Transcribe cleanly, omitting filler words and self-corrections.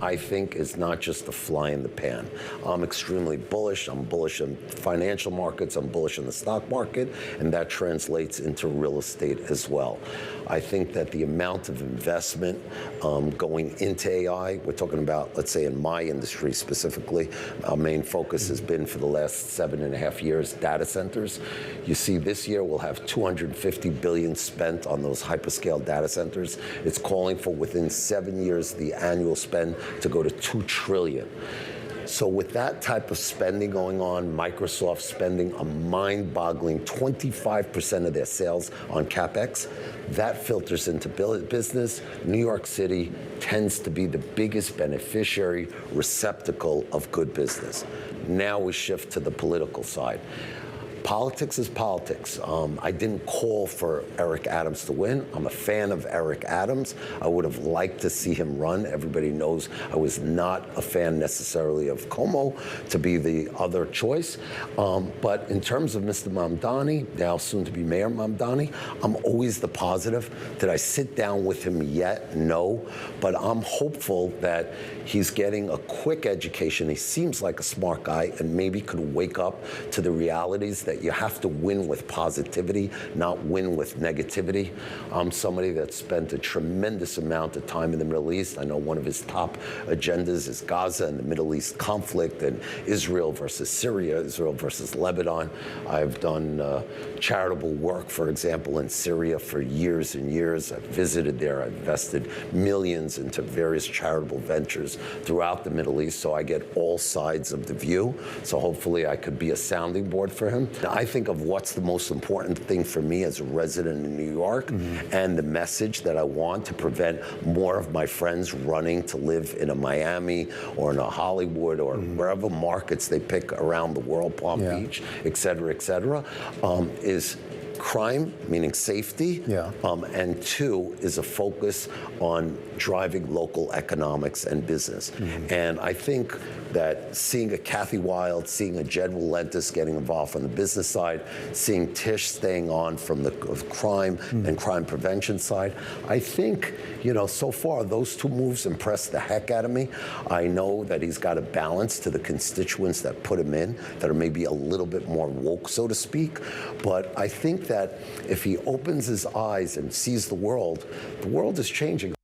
I think is not just a fly in the pan. I'm extremely bullish. I'm bullish in financial markets. I'm bullish in the stock market, and that translates into real estate as well. I think that the amount of investment going into AI, we're talking about, let's say in my industry specifically, our main focus has been for the last 7.5 years, data centers. You see this year we'll have $250 billion spent on those hyperscale data centers. It's calling for within 7 years the annual spend to go to $2 trillion. So with that type of spending going on, Microsoft spending a mind-boggling 25% of their sales on CapEx, that filters into business. New York City tends to be the biggest beneficiary receptacle of good business. Now we shift to the political side. Politics is politics. I didn't call for Eric Adams to win. I'm a fan of Eric Adams. I would have liked to see him run. Everybody knows I was not a fan necessarily of Como to be the other choice. But in terms of Mr. Mamdani, now soon to be Mayor Mamdani, I'm always the positive. Did I sit down with him yet? No. But I'm hopeful that he's getting a quick education. He seems like a smart guy and maybe could wake up to the realities that you have to win with positivity, not win with negativity. I'm somebody that spent a tremendous amount of time in the Middle East. I know one of his top agendas is Gaza and the Middle East conflict and Israel versus Syria, Israel versus Lebanon. I've done charitable work, for example, in Syria for years and years. I've visited there. I've invested millions into various charitable ventures throughout the Middle East, so I get all sides of the view. So hopefully I could be a sounding board for him. I think of what's the most important thing for me as a resident in New York, and the message that I want to prevent more of my friends running to live in a Miami or in a Hollywood or wherever markets they pick around the world, Palm Beach, et cetera, is crime, meaning safety, and two is a focus on driving local economics and business. And I think that seeing a Kathy Wild, seeing a Jed Walentis getting involved on the business side, seeing Tish staying on from the crime and crime prevention side, I think, you know, so far those two moves impressed the heck out of me. I know that he's got a balance to the constituents that put him in that are maybe a little bit more woke, so to speak. But I think that if he opens his eyes and sees the world is changing.